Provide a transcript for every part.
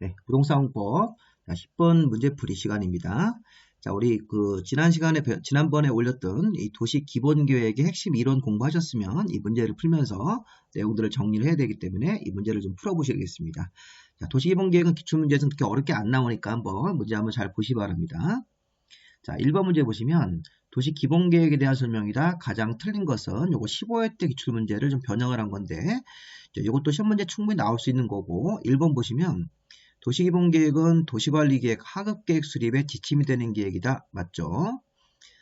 네, 부동산법 10번 문제풀이 시간입니다. 자, 우리 지난번에 올렸던 이 도시 기본계획의 핵심 이론 공부하셨으면 이 문제를 풀면서 내용들을 정리를 해야 되기 때문에 이 문제를 좀 풀어보시겠습니다. 자, 도시 기본계획은 기출문제에서는 그렇게 어렵게 안 나오니까 문제 한번 잘 보시기 바랍니다. 자, 1번 문제 보시면 도시 기본계획에 대한 설명이다. 가장 틀린 것은 요거 15회 때 기출문제를 좀 변형을 한 건데 이것도 시험 문제 충분히 나올 수 있는 거고 1번 보시면 도시기본계획은 도시관리계획 하급계획 수립의 지침이 되는 계획이다. 맞죠?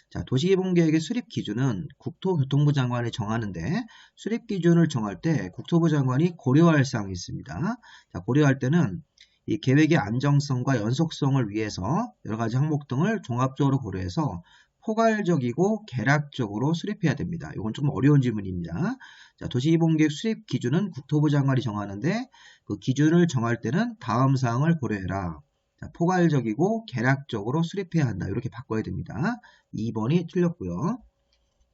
자, 도시기본계획의 수립 기준은 국토교통부 장관이 정하는데 수립 기준을 정할 때 국토부 장관이 고려할 사항이 있습니다. 자, 고려할 때는 이 계획의 안정성과 연속성을 위해서 여러 가지 항목 등을 종합적으로 고려해서 포괄적이고 개략적으로 수립해야 됩니다. 이건 좀 어려운 질문입니다. 자, 도시기본계획 수립 기준은 국토부 장관이 정하는데 그 기준을 정할 때는 다음 사항을 고려해라. 자, 포괄적이고 개략적으로 수립해야 한다. 이렇게 바꿔야 됩니다. 2번이 틀렸고요.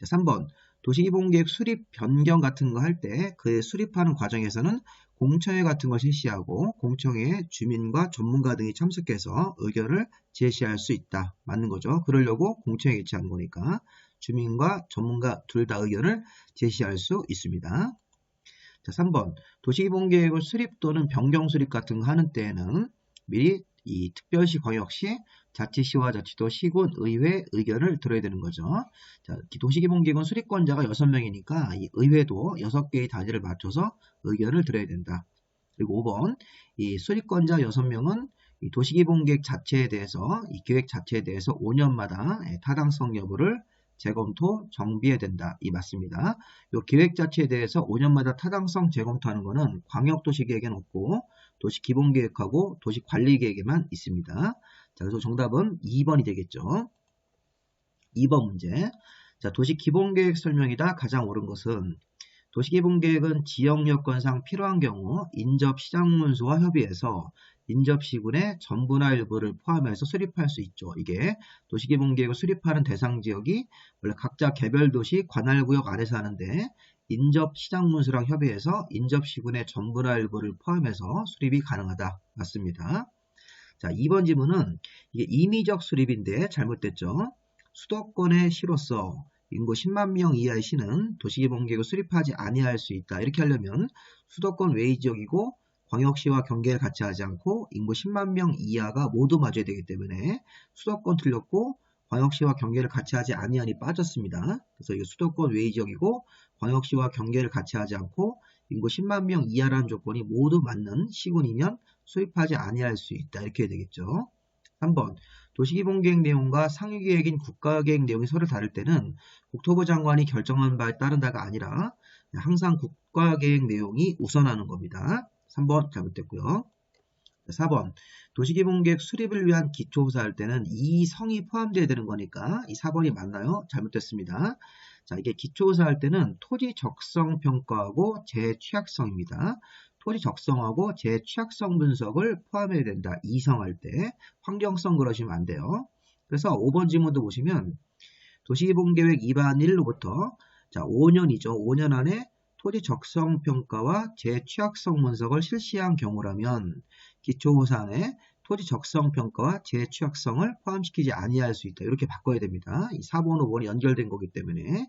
자, 3번 도시기본계획 수립 변경 같은 거 할 때 그 수립하는 과정에서는 공청회 같은 걸 실시하고 공청회에 주민과 전문가 등이 참석해서 의견을 제시할 수 있다. 맞는 거죠. 그러려고 공청회 개최한 거니까 주민과 전문가 둘 다 의견을 제시할 수 있습니다. 자, 3번 도시기본계획을 수립 또는 변경 수립 같은 거 하는 때에는 미리 이 특별시, 광역시, 자치시와 자치도, 시군, 의회 의견을 들어야 되는 거죠. 자, 도시기본계획은 수립권자가 6명이니까 이 의회도 6개의 단위를 맞춰서 의견을 들어야 된다. 그리고 5번 이 수립권자 6명은 이 도시기본계획 자체에 대해서 이 계획 자체에 대해서 5년마다 타당성 여부를 재검토, 정비해야 된다. 이 맞습니다. 이 계획 자체에 대해서 5년마다 타당성 재검토하는 것은 광역도시계획에는 없고 도시기본계획하고 도시관리계획에만 있습니다. 자, 그래서 정답은 2번이 되겠죠. 2번 문제. 자, 도시기본계획 설명이다. 가장 옳은 것은 도시기본계획은 지역여건상 필요한 경우 인접시장문수와 협의해서 인접시군의 전부나 일부를 포함해서 수립할 수 있죠. 이게 도시기본계획을 수립하는 대상 지역이 원래 각자 개별도시 관할구역 안에서 하는데 인접시장문수랑 협의해서 인접시군의 전부나 일부를 포함해서 수립이 가능하다. 맞습니다. 자, 2번 지문은 이게 임의적 수립인데 잘못됐죠. 수도권의 시로서 인구 10만 명 이하의 시는 도시기본계획을 수립하지 아니할 수 있다. 이렇게 하려면 수도권 외의 지역이고 광역시와 경계를 같이 하지 않고 인구 10만 명 이하가 모두 맞아야 되기 때문에 수도권 틀렸고 광역시와 경계를 같이 하지 아니하니 빠졌습니다. 그래서 이게 수도권 외의 지역이고 광역시와 경계를 같이 하지 않고 인구 10만 명 이하라는 조건이 모두 맞는 시군이면 수립하지 아니할 수 있다. 이렇게 해야 되겠죠. 3번 도시기본계획 내용과 상위계획인 국가계획 내용이 서로 다를 때는 국토부 장관이 결정한 바에 따른다가 아니라 항상 국가계획 내용이 우선하는 겁니다. 3번 잘못됐고요. 4번 도시기본계획 수립을 위한 기초조사할 때는 이 성이 포함되어야 되는 거니까 이 4번이 맞나요? 잘못됐습니다. 자, 이게 기초조사할 때는 토지 적성 평가하고 재취약성입니다. 토지 적성하고 재취약성 분석을 포함해야 된다. 이성할 때 환경성 그러시면 안 돼요. 그래서 5번 지문도 보시면 도시기본계획 위반 1로부터 자 5년이죠. 5년 안에 토지 적성 평가와 재취약성 분석을 실시한 경우라면 기초조사안에 토지 적성 평가와 재취약성을 포함시키지 아니할 수 있다. 이렇게 바꿔야 됩니다. 이 4번, 5번이 연결된 거기 때문에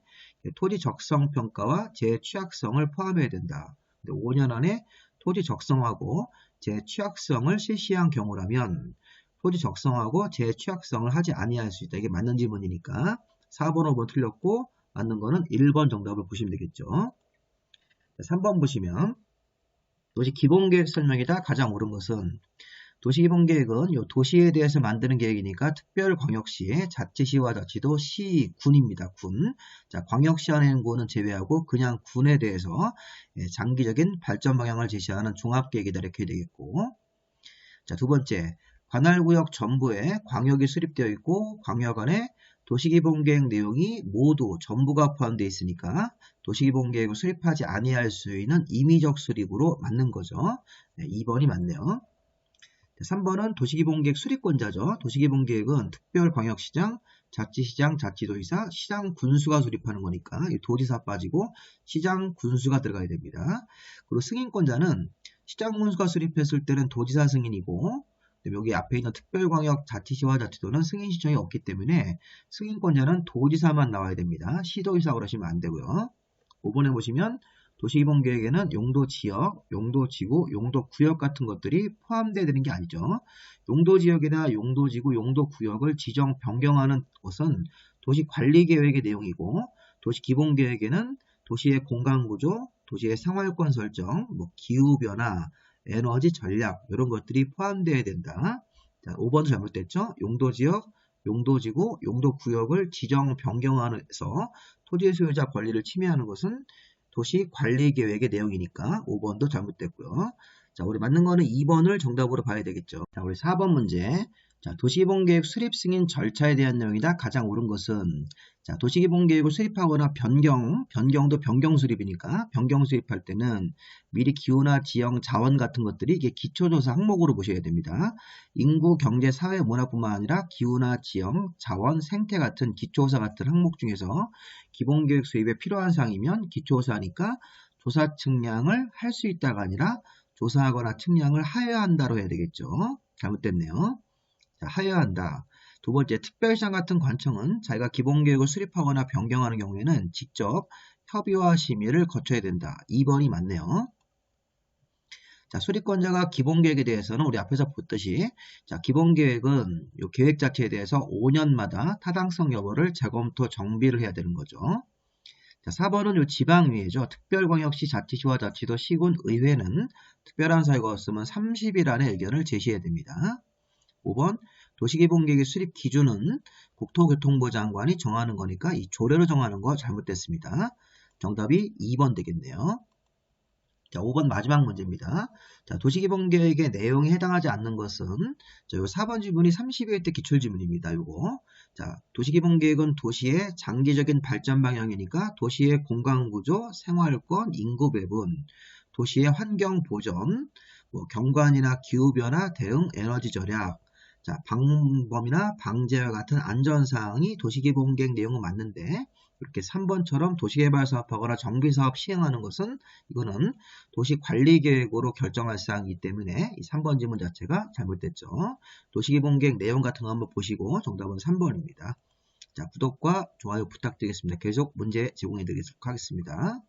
토지 적성 평가와 재취약성을 포함해야 된다. 5년 안에 토지 적성하고 재취약성을 실시한 경우라면 토지 적성하고 재취약성을 하지 아니할 수 있다. 이게 맞는 지문이니까 4번, 5번 틀렸고 맞는 거는 1번 정답을 보시면 되겠죠. 3번 보시면 도시기본계획 설명이다. 가장 옳은 것은 도시기본계획은 요 도시에 대해서 만드는 계획이니까 특별광역시의 자치시와 자치도 시, 군입니다. 군. 자, 광역시 안에 있는 군은 제외하고 그냥 군에 대해서 장기적인 발전 방향을 제시하는 종합계획이다. 이렇게 되겠고. 자, 두 번째. 관할구역 전부에 광역이 수립되어 있고 광역 안에 도시기본계획 내용이 모두 전부가 포함되어 있으니까 도시기본계획을 수립하지 아니할 수 있는 임의적 수립으로 맞는 거죠. 2번이 맞네요. 3번은 도시기본계획 수립권자죠. 도시기본계획은 특별광역시장, 자치시장, 자치도지사, 시장 군수가 수립하는 거니까 도지사 빠지고 시장 군수가 들어가야 됩니다. 그리고 승인권자는 시장군수가 수립했을 때는 도지사 승인이고, 여기 앞에 있는 특별광역자치시와 자치도는 승인 신청이 없기 때문에 승인권자는 도지사만 나와야 됩니다. 시도지사 그러시면 안 되고요. 5번에 보시면 도시기본계획에는 용도지역, 용도지구, 용도구역 같은 것들이 포함되어야 되는 게 아니죠. 용도지역이나 용도지구, 용도구역을 지정 변경하는 것은 도시관리계획의 내용이고, 도시기본계획에는 도시의 공간구조, 도시의 생활권 설정, 기후변화, 에너지 전략 이런 것들이 포함되어야 된다. 자, 5번도 잘못됐죠. 용도지역, 용도지구, 용도구역을 지정 변경하면서 토지 소유자 권리를 침해하는 것은 도시관리계획의 내용이니까 5번도 잘못됐고요. 자, 우리 맞는 거는 2번을 정답으로 봐야 되겠죠. 자, 우리 4번 문제. 자, 도시기본계획 수립 승인 절차에 대한 내용이다. 가장 옳은 것은 자, 도시기본계획을 수립하거나 변경도 변경 수립이니까 변경 수립할 때는 미리 기후나 지형, 자원 같은 것들이 이게 기초조사 항목으로 보셔야 됩니다. 인구, 경제, 사회, 문화뿐만 아니라 기후나 지형, 자원, 생태 같은 기초조사 같은 항목 중에서 기본계획 수립에 필요한 사항이면 기초조사니까 조사 측량을 할 수 있다가 아니라 조사하거나 측량을 하여야 한다로 해야 되겠죠. 잘못됐네요. 자, 하여야 한다. 두 번째, 특별시장 같은 관청은 자기가 기본계획을 수립하거나 변경하는 경우에는 직접 협의와 심의를 거쳐야 된다. 2번이 맞네요. 자, 수립권자가 기본계획에 대해서는 우리 앞에서 봤듯이 자, 기본계획은 이 계획 자체에 대해서 5년마다 타당성 여부를 재검토 정비를 해야 되는 거죠. 자, 4번은 이 지방의회죠. 특별광역시 자치시와 자치도 시군 의회는 특별한 사유가 없으면 30일 안에 의견을 제시해야 됩니다. 5번 도시기본계획의 수립 기준은 국토교통부 장관이 정하는 거니까 이 조례로 정하는 거 잘못됐습니다. 정답이 2번 되겠네요. 자, 5번 마지막 문제입니다. 자, 도시기본계획의 내용에 해당하지 않는 것은 자, 요 4번 지문이 32회 기출지문입니다. 요거. 자, 도시기본계획은 도시의 장기적인 발전 방향이니까 도시의 공간구조, 생활권, 인구 배분, 도시의 환경 보전, 경관이나 기후변화 대응, 에너지 절약, 자, 방범이나 방제와 같은 안전사항이 도시기본계획 내용은 맞는데 이렇게 3번처럼 도시개발사업하거나 정비사업 시행하는 것은 이거는 도시관리계획으로 결정할 사항이기 때문에 이 3번 지문 자체가 잘못됐죠. 도시기본계획 내용 같은 거 한번 보시고 정답은 3번입니다. 자, 구독과 좋아요 부탁드리겠습니다. 계속 문제 제공해 드리도록 하겠습니다.